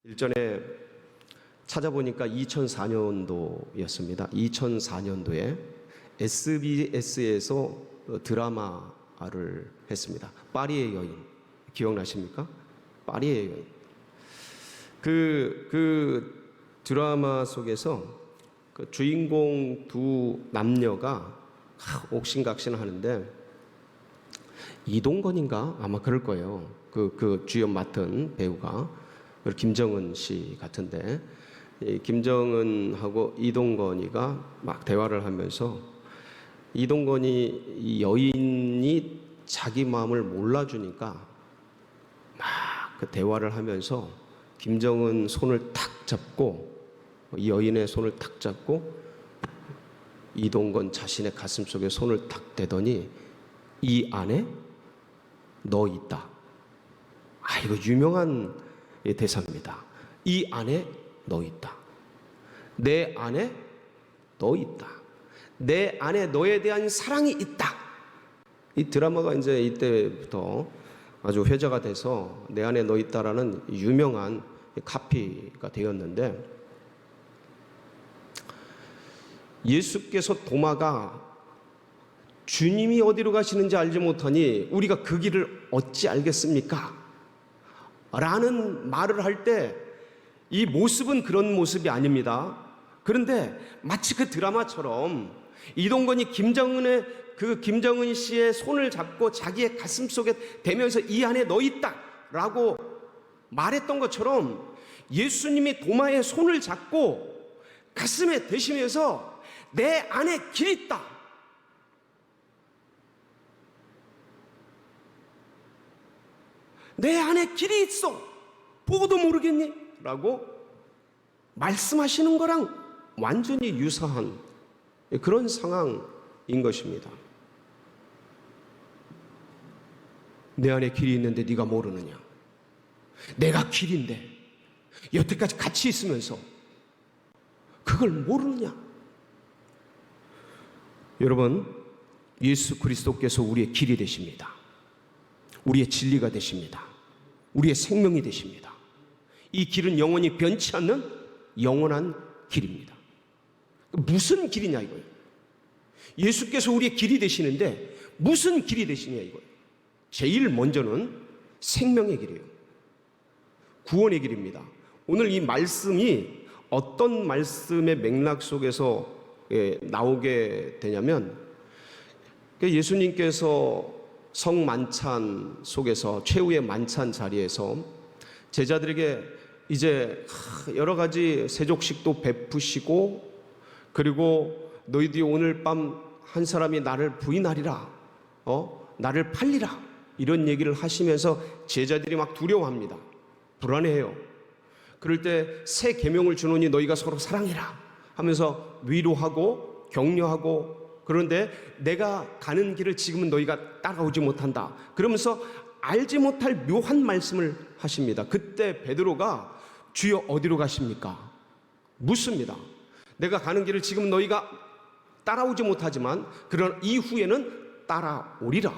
일전에 찾아보니까 2004년도였습니다. 2004년도에 SBS에서 드라마를 했습니다. 파리의 여인. 기억나십니까? 파리의 여인. 그 드라마 속에서 그 주인공 두 남녀가 옥신각신하는데, 이동건인가 아마 그럴 거예요. 그 주연 맡은 배우가 김정은 씨 같은데, 김정은하고 이동건이가 막 대화를 하면서, 이동건이 이 여인이 자기 마음을 몰라주니까 막 그 대화를 하면서 김정은 손을 탁 잡고, 이 여인의 손을 탁 잡고 이동건 자신의 가슴 속에 손을 탁 대더니, 이 안에 너 있다. 이거 유명한 대사입니다. 이 안에 너 있다. 내 안에 너 있다. 내 안에 너에 대한 사랑이 있다. 이 드라마가 이제 이때부터 아주 회자가 돼서 내 안에 너 있다라는 유명한 카피가 되었는데, 예수께서 도마가 주님이 어디로 가시는지 알지 못하니 우리가 그 길을 어찌 알겠습니까? 라는 말을 할 때 이 모습은 그런 모습이 아닙니다. 그런데 마치 그 드라마처럼 이동건이 김정은 씨의 손을 잡고 자기의 가슴 속에 대면서 이 안에 너 있다 라고 말했던 것처럼, 예수님이 도마의 손을 잡고 가슴에 대시면서 내 안에 길 있다, 내 안에 길이 있어, 보고도 모르겠니? 라고 말씀하시는 거랑 완전히 유사한 그런 상황인 것입니다. 내 안에 길이 있는데 네가 모르느냐? 내가 길인데 여태까지 같이 있으면서 그걸 모르느냐? 여러분, 예수 그리스도께서 우리의 길이 되십니다. 우리의 진리가 되십니다. 우리의 생명이 되십니다. 이 길은 영원히 변치 않는 영원한 길입니다. 무슨 길이냐 이거예요. 예수께서 우리의 길이 되시는데 무슨 길이 되시냐 이거예요. 제일 먼저는 생명의 길이에요. 구원의 길입니다. 오늘 이 말씀이 어떤 말씀의 맥락 속에서 나오게 되냐면, 예수님께서 성만찬 속에서, 최후의 만찬 자리에서 제자들에게 이제 여러 가지 세족식도 베푸시고, 그리고 너희들이 오늘 밤 한 사람이 나를 부인하리라, 나를 팔리라, 이런 얘기를 하시면서 제자들이 막 두려워합니다. 불안해해요. 그럴 때 새 계명을 주노니 너희가 서로 사랑해라 하면서 위로하고 격려하고, 그런데 내가 가는 길을 지금은 너희가 따라오지 못한다 그러면서 알지 못할 묘한 말씀을 하십니다. 그때 베드로가 주여 어디로 가십니까? 묻습니다. 내가 가는 길을 지금 너희가 따라오지 못하지만 그런 이후에는 따라오리라.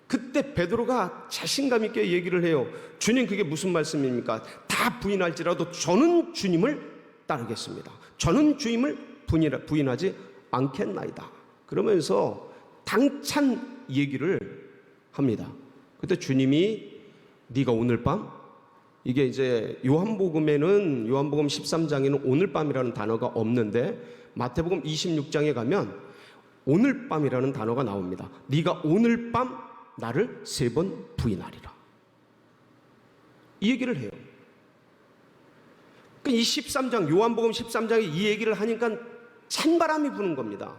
그때 베드로가 자신감 있게 얘기를 해요. 주님, 그게 무슨 말씀입니까? 다 부인할지라도 저는 주님을 따르겠습니다. 저는 주님을 부인하지 않겠나이다. 그러면서 당찬 얘기를 합니다. 그때 주님이 네가 오늘 밤, 이게 이제 요한복음에는, 요한복음 13장에는 오늘 밤이라는 단어가 없는데 마태복음 26장에 가면 오늘 밤이라는 단어가 나옵니다. 네가 오늘 밤 나를 3번 부인하리라, 이 얘기를 해요. 이 13장, 요한복음 13장에 이 얘기를 하니까 찬바람이 부는 겁니다.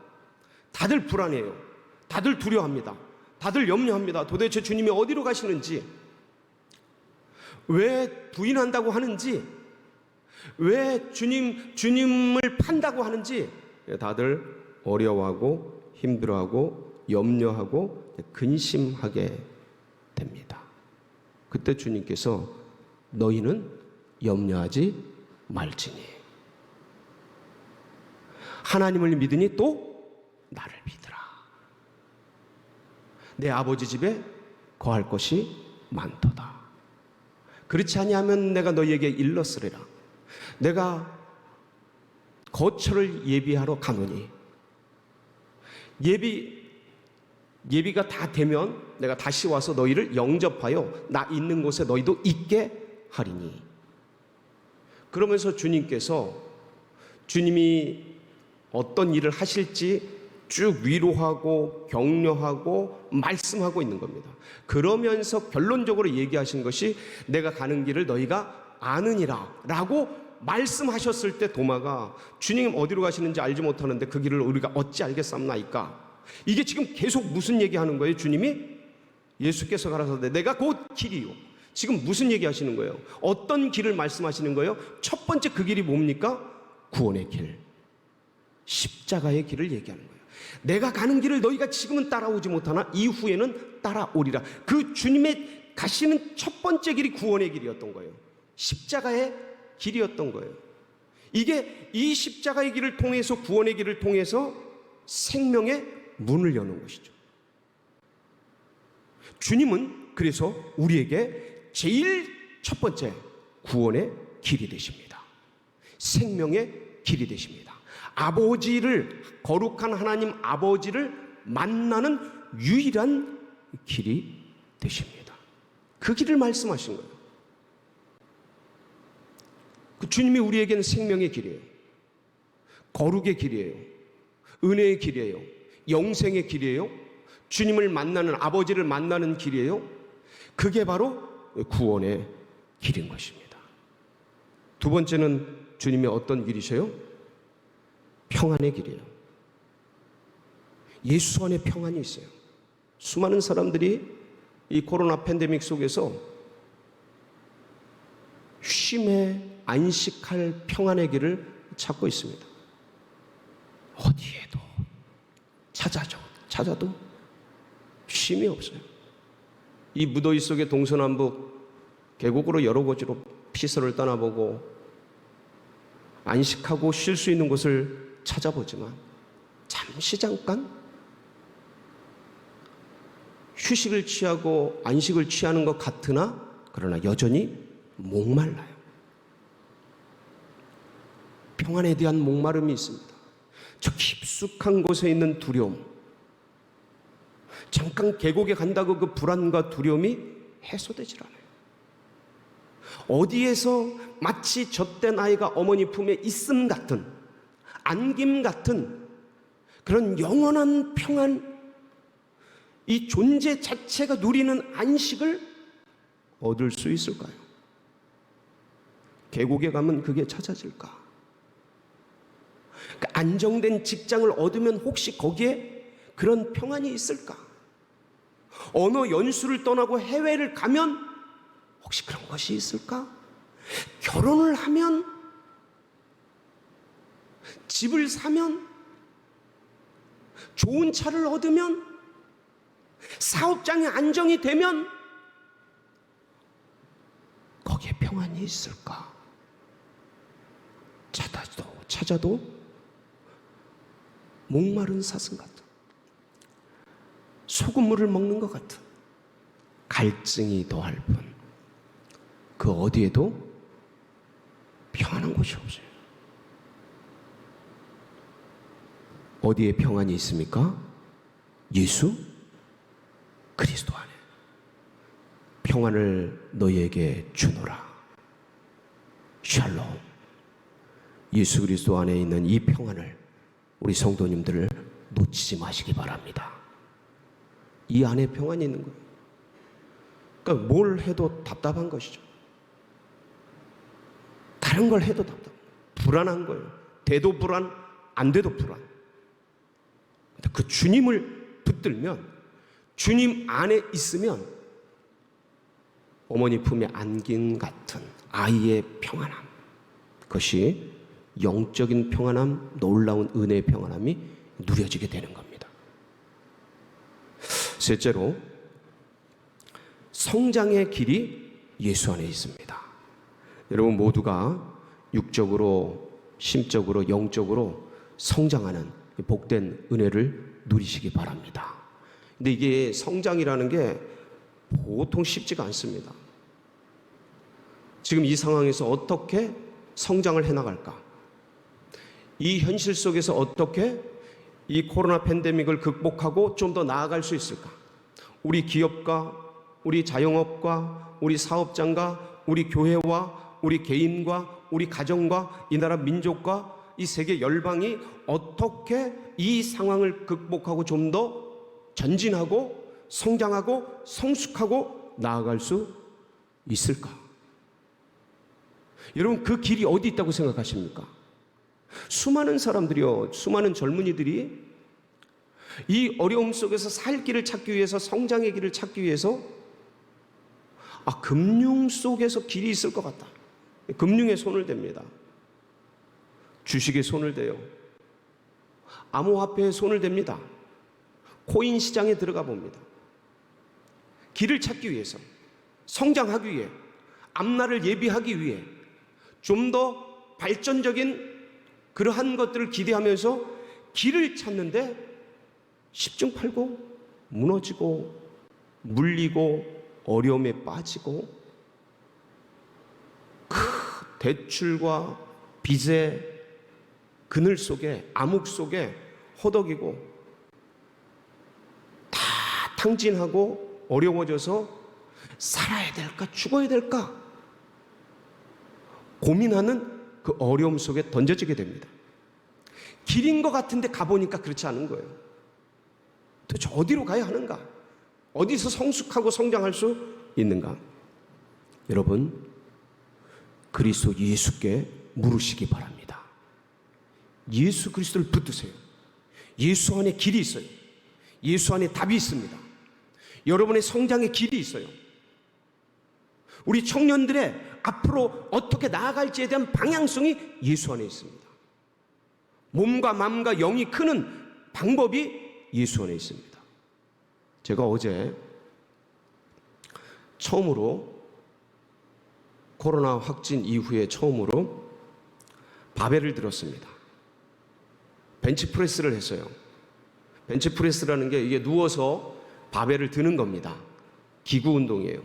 다들 불안해요. 다들 두려워합니다. 다들 염려합니다. 도대체 주님이 어디로 가시는지, 왜 부인한다고 하는지, 왜 주님을 판다고 하는지 다들 어려워하고 힘들어하고 염려하고 근심하게 됩니다. 그때 주님께서 너희는 염려하지 말지니 하나님을 믿으니 또 나를 믿으라. 내 아버지 집에 거할 것이 많도다. 그렇지 아니하면 내가 너희에게 일렀으리라. 내가 거처를 예비하러 가노니 예비가 다 되면 내가 다시 와서 너희를 영접하여 나 있는 곳에 너희도 있게 하리니. 그러면서 주님이 어떤 일을 하실지 쭉 위로하고 격려하고 말씀하고 있는 겁니다. 그러면서 결론적으로 얘기하신 것이 내가 가는 길을 너희가 아느니라 라고 말씀하셨을 때 도마가 주님 어디로 가시는지 알지 못하는데 그 길을 우리가 어찌 알겠삼나이까. 이게 지금 계속 무슨 얘기하는 거예요? 주님이 예수께서 가라사대 내가 곧 길이요. 지금 무슨 얘기하시는 거예요? 어떤 길을 말씀하시는 거예요? 첫 번째 그 길이 뭡니까? 구원의 길, 십자가의 길을 얘기하는 거예요. 내가 가는 길을 너희가 지금은 따라오지 못하나 이후에는 따라오리라. 그 주님의 가시는 첫 번째 길이 구원의 길이었던 거예요. 십자가의 길이었던 거예요. 이게 이 십자가의 길을 통해서, 구원의 길을 통해서 생명의 문을 여는 것이죠. 주님은 그래서 우리에게 제일 첫 번째 구원의 길이 되십니다. 생명의 길이 되십니다. 거룩한 하나님 아버지를 만나는 유일한 길이 되십니다. 그 길을 말씀하신 거예요. 그 주님이 우리에게는 생명의 길이에요. 거룩의 길이에요. 은혜의 길이에요. 영생의 길이에요. 주님을 만나는, 아버지를 만나는 길이에요. 그게 바로 구원의 길인 것입니다. 두 번째는 주님의 어떤 길이세요? 평안의 길이에요. 예수 안에 평안이 있어요. 수많은 사람들이 이 코로나 팬데믹 속에서 쉼에 안식할 평안의 길을 찾고 있습니다. 어디에도 찾아도 쉼이 없어요. 이 무더위 속에 동서남북 계곡으로 여러 곳으로 피서를 떠나보고 안식하고 쉴 수 있는 곳을 찾아보지만 잠깐 휴식을 취하고 안식을 취하는 것 같으나 그러나 여전히 목말라요. 평안에 대한 목마름이 있습니다. 저 깊숙한 곳에 있는 두려움, 잠깐 계곡에 간다고 그 불안과 두려움이 해소되질 않아요. 어디에서 마치 젖된 아이가 어머니 품에 있음 같은, 안김 같은 그런 영원한 평안, 이 존재 자체가 누리는 안식을 얻을 수 있을까요? 계곡에 가면 그게 찾아질까? 그 안정된 직장을 얻으면 혹시 거기에 그런 평안이 있을까? 언어 연수를 떠나고 해외를 가면 혹시 그런 것이 있을까? 결혼을 하면, 집을 사면, 좋은 차를 얻으면, 사업장이 안정이 되면 거기에 평안이 있을까? 찾아도 목마른 사슴 같은, 소금물을 먹는 것 같은 갈증이 더할 뿐 그 어디에도 평안한 곳이 없어요. 어디에 평안이 있습니까? 예수 그리스도 안에 평안을 너희에게 주노라. 샬롬. 예수 그리스도 안에 있는 이 평안을 우리 성도님들을 놓치지 마시기 바랍니다. 이 안에 평안이 있는 거예요. 그러니까 뭘 해도 답답한 것이죠. 다른 걸 해도 불안한 거예요. 돼도 불안, 안 돼도 불안. 그 주님을 붙들면, 주님 안에 있으면 어머니 품에 안긴 같은 아이의 평안함, 그것이 영적인 평안함, 놀라운 은혜의 평안함이 누려지게 되는 겁니다. 셋째로, 성장의 길이 예수 안에 있습니다. 여러분 모두가 육적으로, 심적으로, 영적으로 성장하는 복된 은혜를 누리시기 바랍니다. 근데 이게 성장이라는 게 보통 쉽지가 않습니다. 지금 이 상황에서 어떻게 성장을 해나갈까? 이 현실 속에서 어떻게 이 코로나 팬데믹을 극복하고 좀 더 나아갈 수 있을까? 우리 기업과 우리 자영업과 우리 사업장과 우리 교회와 우리 개인과 우리 가정과 이 나라 민족과 이 세계 열방이 어떻게 이 상황을 극복하고 좀 더 전진하고 성장하고 성숙하고 나아갈 수 있을까? 여러분, 그 길이 어디 있다고 생각하십니까? 수많은 사람들이요, 수많은 젊은이들이 이 어려움 속에서 살 길을 찾기 위해서, 성장의 길을 찾기 위해서 금융 속에서 길이 있을 것 같다. 금융에 손을 댑니다. 주식에 손을 대요. 암호화폐에 손을 댑니다. 코인 시장에 들어가 봅니다. 길을 찾기 위해서, 성장하기 위해, 앞날을 예비하기 위해 좀 더 발전적인 그러한 것들을 기대하면서 길을 찾는데 십중팔구 무너지고 물리고 어려움에 빠지고 대출과 빚의 그늘 속에, 암흑 속에 허덕이고 다 탕진하고 어려워져서 살아야 될까 죽어야 될까 고민하는 그 어려움 속에 던져지게 됩니다. 길인 것 같은데 가보니까 그렇지 않은 거예요. 도대체 어디로 가야 하는가? 어디서 성숙하고 성장할 수 있는가? 여러분, 그리스도 예수께 물으시기 바랍니다. 예수 그리스도를 붙드세요. 예수 안에 길이 있어요. 예수 안에 답이 있습니다. 여러분의 성장의 길이 있어요. 우리 청년들의 앞으로 어떻게 나아갈지에 대한 방향성이 예수 안에 있습니다. 몸과 마음과 영이 크는 방법이 예수 안에 있습니다. 제가 어제 처음으로 코로나 확진 이후에 처음으로 바벨을 들었습니다. 벤치프레스를 했어요. 벤치프레스라는 게 이게 누워서 바벨을 드는 겁니다. 기구 운동이에요.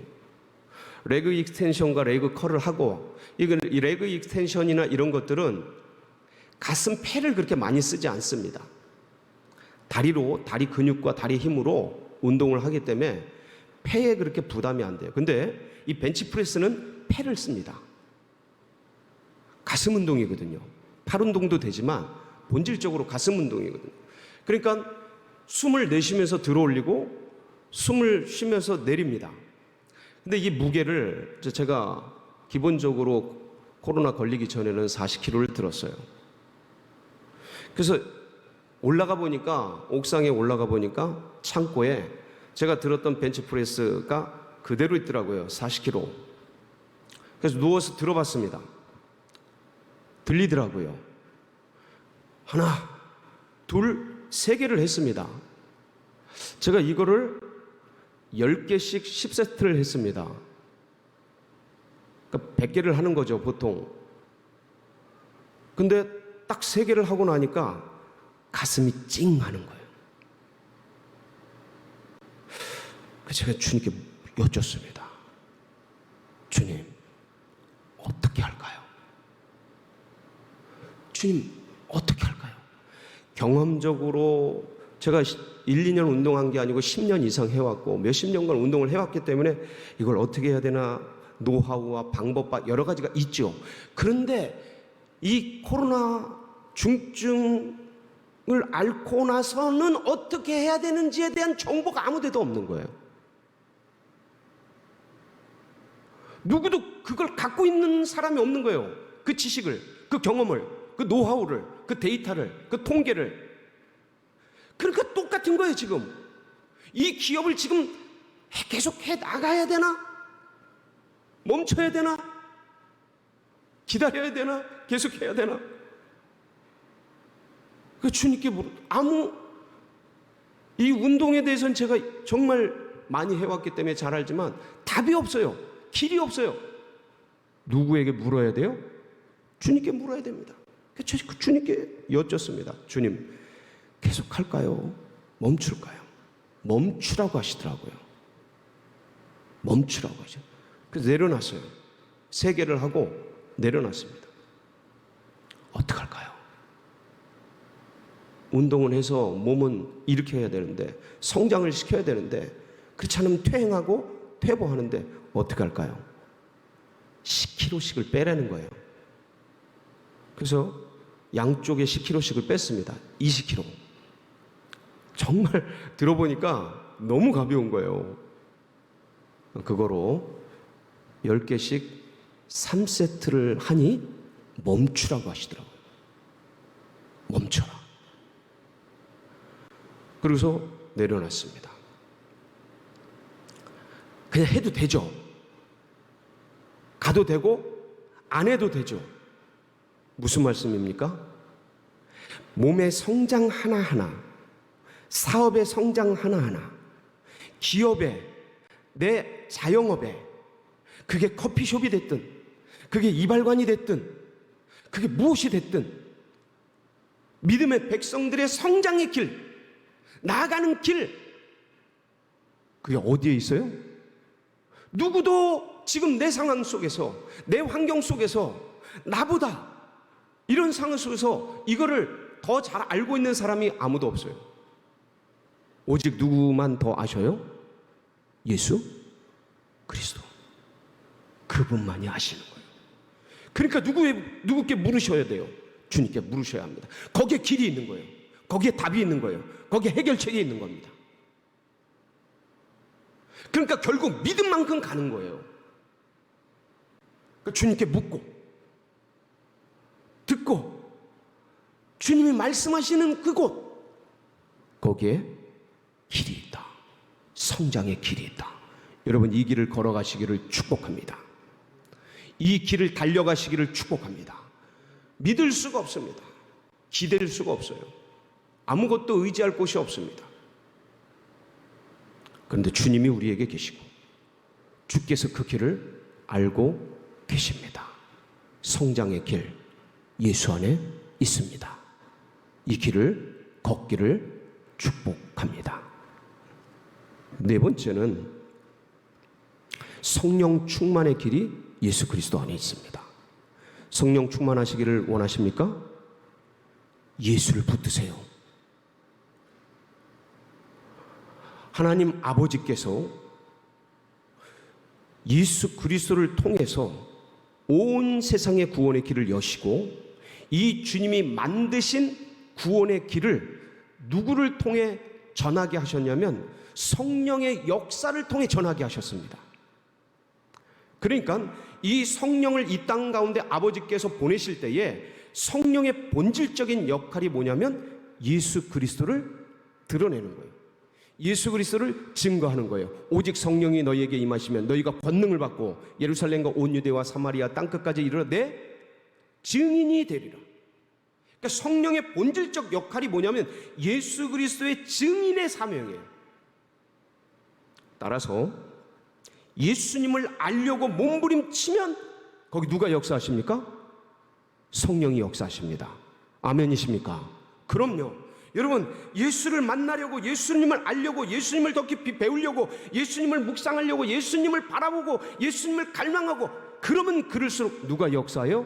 레그 익스텐션과 레그 컬을 하고, 이 레그 익스텐션이나 이런 것들은 가슴 폐를 그렇게 많이 쓰지 않습니다. 다리로, 다리 근육과 다리 힘으로 운동을 하기 때문에 폐에 그렇게 부담이 안 돼요. 근데 이 벤치프레스는 폐를 씁니다. 가슴 운동이거든요. 팔 운동도 되지만 본질적으로 가슴 운동이거든요. 그러니까 숨을 내쉬면서 들어 올리고 숨을 쉬면서 내립니다. 근데 이 무게를 제가 기본적으로 코로나 걸리기 전에는 40kg를 들었어요. 그래서 올라가 보니까, 옥상에 올라가 보니까 창고에 제가 들었던 벤치프레스가 그대로 있더라고요. 40kg. 그래서 누워서 들어봤습니다. 들리더라고요. 하나, 둘, 세 개를 했습니다. 제가 이거를 10개씩 10세트를 했습니다. 그러니까 100개를 하는 거죠, 보통. 근데 딱 3개를 하고 나니까 가슴이 찡 하는 거예요. 그래서 제가 주님께 여쭙습니다. 주님, 어떻게 할까요? 주님, 어떻게 할까요? 경험적으로 제가 1, 2년 운동한 게 아니고 10년 이상 해왔고 몇십 년간 운동을 해왔기 때문에 이걸 어떻게 해야 되나, 노하우와 방법과 여러 가지가 있죠. 그런데 이 코로나 중증을 앓고 나서는 어떻게 해야 되는지에 대한 정보가 아무 데도 없는 거예요. 누구도 그걸 갖고 있는 사람이 없는 거예요. 그 지식을, 그 경험을, 그 노하우를, 그 데이터를, 그 통계를. 그러니까 똑같은 거예요, 지금. 이 기업을 지금 계속 해 나가야 되나? 멈춰야 되나? 기다려야 되나? 계속 해야 되나? 그 주님께 이 운동에 대해서는 제가 정말 많이 해왔기 때문에 잘 알지만 답이 없어요. 길이 없어요. 누구에게 물어야 돼요? 주님께 물어야 됩니다. 그래서 주님께 여쭙습니다. 주님, 계속 할까요? 멈출까요? 멈추라고 하시더라고요. 멈추라고 하죠. 그래서 내려놨어요. 3개를 하고 내려놨습니다. 어떡할까요? 운동을 해서 몸은 일으켜야 되는데, 성장을 시켜야 되는데, 그렇지 않으면 퇴행하고 퇴보하는데 어떡할까요? 10kg씩을 빼라는 거예요. 그래서 양쪽에 10kg씩을 뺐습니다. 20kg. 정말 들어보니까 너무 가벼운 거예요. 그거로 10개씩 3세트를 하니 멈추라고 하시더라고요. 멈춰라. 그래서 내려놨습니다. 그냥 해도 되죠. 가도 되고 안 해도 되죠. 무슨 말씀입니까? 몸의 성장 하나하나, 사업의 성장 하나하나, 기업에, 내 자영업에, 그게 커피숍이 됐든, 그게 이발관이 됐든, 그게 무엇이 됐든, 믿음의 백성들의 성장의 길, 나아가는 길, 그게 어디에 있어요? 누구도 지금 내 상황 속에서, 내 환경 속에서 나보다 이런 상황 속에서 이거를 더 잘 알고 있는 사람이 아무도 없어요. 오직 누구만 더 아셔요? 예수 그리스도. 그분만이 아시는 거예요. 그러니까 누구께 물으셔야 돼요? 주님께 물으셔야 합니다. 거기에 길이 있는 거예요. 거기에 답이 있는 거예요. 거기에 해결책이 있는 겁니다. 그러니까 결국 믿음만큼 가는 거예요. 그러니까 주님께 묻고 듣고 주님이 말씀하시는 그곳, 거기에 길이 있다. 성장의 길이 있다. 여러분, 이 길을 걸어가시기를 축복합니다. 이 길을 달려가시기를 축복합니다. 믿을 수가 없습니다. 기댈 수가 없어요. 아무것도 의지할 곳이 없습니다. 그런데 주님이 우리에게 계시고 주께서 그 길을 알고 계십니다. 성장의 길, 예수 안에 있습니다. 이 길을 걷기를 축복합니다. 네 번째는 성령 충만의 길이 예수 그리스도 안에 있습니다. 성령 충만하시기를 원하십니까? 예수를 붙드세요. 하나님 아버지께서 예수 그리스도를 통해서 온 세상의 구원의 길을 여시고, 이 주님이 만드신 구원의 길을 누구를 통해 전하게 하셨냐면 성령의 역사를 통해 전하게 하셨습니다. 그러니까 이 성령을 이 땅 가운데 아버지께서 보내실 때에 성령의 본질적인 역할이 뭐냐면 예수 그리스도를 드러내는 거예요. 예수 그리스도를 증거하는 거예요. 오직 성령이 너희에게 임하시면 너희가 권능을 받고 예루살렘과 온 유대와 사마리아 땅끝까지 이르러 내 증인이 되리라. 그러니까 성령의 본질적 역할이 뭐냐면 예수 그리스도의 증인의 사명이에요. 따라서 예수님을 알려고 몸부림치면 거기 누가 역사하십니까? 성령이 역사하십니다. 아멘이십니까? 그럼요. 여러분, 예수를 만나려고, 예수님을 알려고, 예수님을 더 깊이 배우려고, 예수님을 묵상하려고, 예수님을 바라보고, 예수님을 갈망하고, 그러면 그럴수록 누가 역사해요?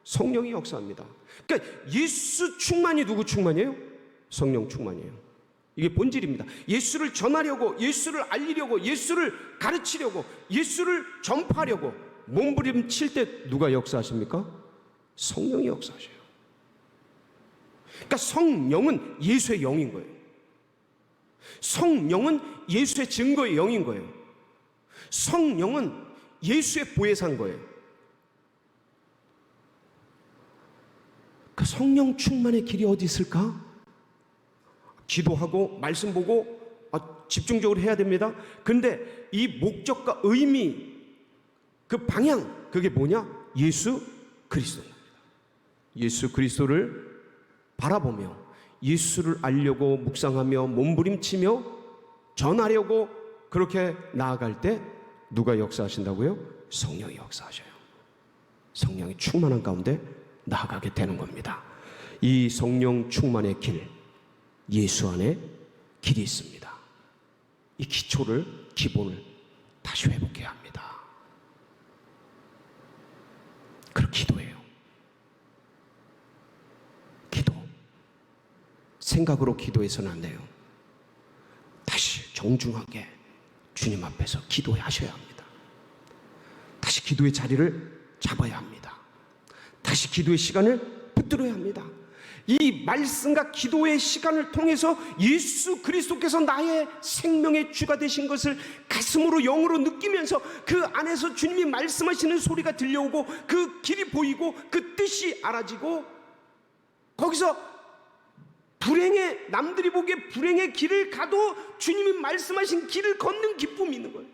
성령이 역사합니다. 그러니까 예수 충만이 누구 충만이에요? 성령 충만이에요. 이게 본질입니다. 예수를 전하려고, 예수를 알리려고, 예수를 가르치려고, 예수를 전파하려고 몸부림칠 때 누가 역사하십니까? 성령이 역사하셔요. 그러니까 성령은 예수의 영인 거예요. 성령은 예수의 증거의 영인 거예요. 성령은 예수의 보혜사인 거예요. 그 성령 충만의 길이 어디 있을까? 기도하고 말씀 보고 집중적으로 해야 됩니다. 근데 이 목적과 의미, 그 방향, 그게 뭐냐? 예수 그리스도입니다. 예수 그리스도를 바라보며 예수를 알려고 묵상하며 몸부림치며 전하려고 그렇게 나아갈 때 누가 역사하신다고요? 성령이 역사하셔요. 성령이 충만한 가운데 나아가게 되는 겁니다. 이 성령 충만의 길, 예수 안에 길이 있습니다. 이 기초를, 기본을 다시 회복해야 합니다. 그럼 기도해요. 기도. 생각으로 기도해서는 안 돼요. 다시 정중하게 주님 앞에서 기도하셔야 합니다. 다시 기도의 자리를 잡아야 합니다. 다시 기도의 시간을 붙들어야 합니다. 이 말씀과 기도의 시간을 통해서 예수 그리스도께서 나의 생명의 주가 되신 것을 가슴으로 영으로 느끼면서 그 안에서 주님이 말씀하시는 소리가 들려오고 그 길이 보이고 그 뜻이 알아지고 거기서 불행의, 남들이 보기에 불행의 길을 가도 주님이 말씀하신 길을 걷는 기쁨이 있는 거예요.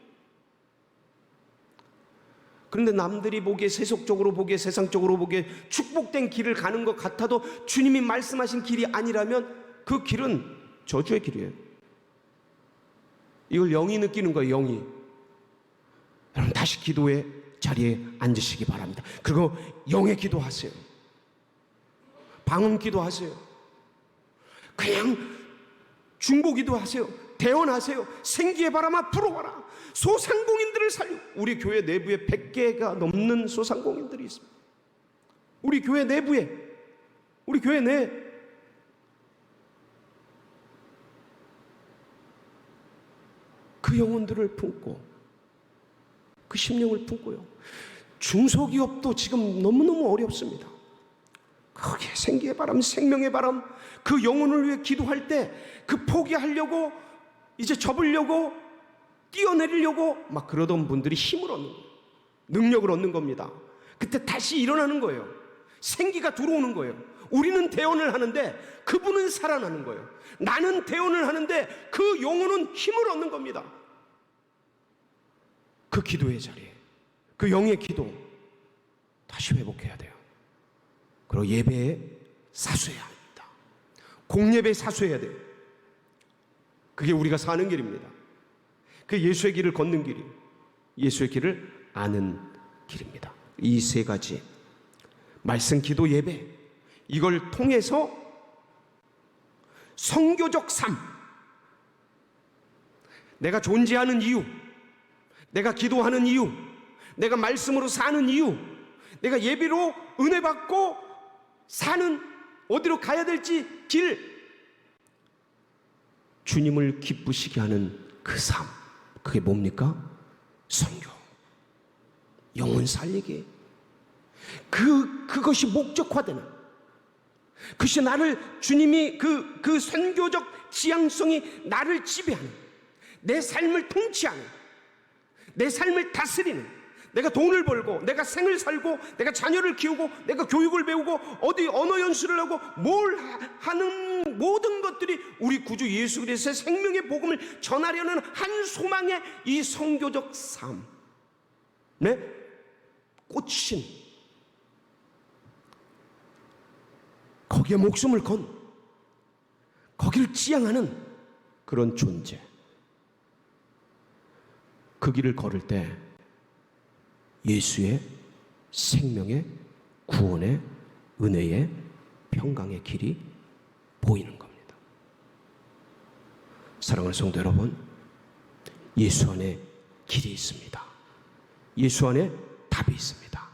그런데 남들이 보기에, 세속적으로 보기에, 세상적으로 보기에 축복된 길을 가는 것 같아도 주님이 말씀하신 길이 아니라면 그 길은 저주의 길이에요. 이걸 영이 느끼는 거예요. 영이. 여러분 다시 기도의 자리에 앉으시기 바랍니다. 그리고 영의 기도하세요. 방언 기도하세요. 그냥 중보기도 하세요. 대언하세요. 생기의 바람아 불어와라. 소상공인들을 살려. 우리 교회 내부에 100개가 넘는 소상공인들이 있습니다. 우리 교회 내부에, 우리 교회 내 그 영혼들을 품고 그 심령을 품고요. 중소기업도 지금 너무너무 어렵습니다. 거기에 생기의 바람, 생명의 바람, 그 영혼을 위해 기도할 때 그 포기하려고 이제 접으려고 뛰어내리려고 막 그러던 분들이 힘을 얻는 거예요. 능력을 얻는 겁니다. 그때 다시 일어나는 거예요. 생기가 들어오는 거예요. 우리는 대언을 하는데 그분은 살아나는 거예요. 나는 대언을 하는데 그 영혼은 힘을 얻는 겁니다. 그 기도의 자리에, 그 영의 기도 다시 회복해야 돼요. 그리고 예배에 사수해야 합니다. 공예배에 사수해야 돼요. 그게 우리가 사는 길입니다. 그 예수의 길을 걷는 길이, 예수의 길을 아는 길입니다. 이 세 가지 말씀, 기도, 예배, 이걸 통해서 선교적 삶, 내가 존재하는 이유, 내가 기도하는 이유, 내가 말씀으로 사는 이유, 내가 예배로 은혜 받고 사는, 어디로 가야 될지 길, 주님을 기쁘시게 하는 그 삶, 그게 뭡니까? 선교, 영혼 살리기. 그것이 목적화되는, 그것이 나를, 주님이 그 선교적 지향성이 나를 지배하는, 내 삶을 통치하는, 내 삶을 다스리는, 내가 돈을 벌고, 내가 생을 살고, 내가 자녀를 키우고, 내가 교육을 배우고, 어디 언어 연수를 하고, 뭘 하는 모든 것들이 우리 구주 예수 그리스도의 생명의 복음을 전하려는 한 소망의 이 선교적 삶, 네? 꽂힌, 거기에 목숨을 건, 거기를 지향하는 그런 존재. 그 길을 걸을 때 예수의 생명의, 구원의, 은혜의, 평강의 길이 보이는 겁니다. 사랑하는 성도 여러분, 예수 안에 길이 있습니다. 예수 안에 답이 있습니다.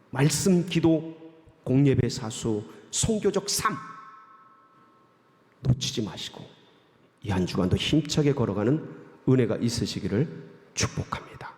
말씀, 기도, 공예배, 사수, 선교적 삶 놓치지 마시고 이 한 주간도 힘차게 걸어가는 은혜가 있으시기를 축복합니다.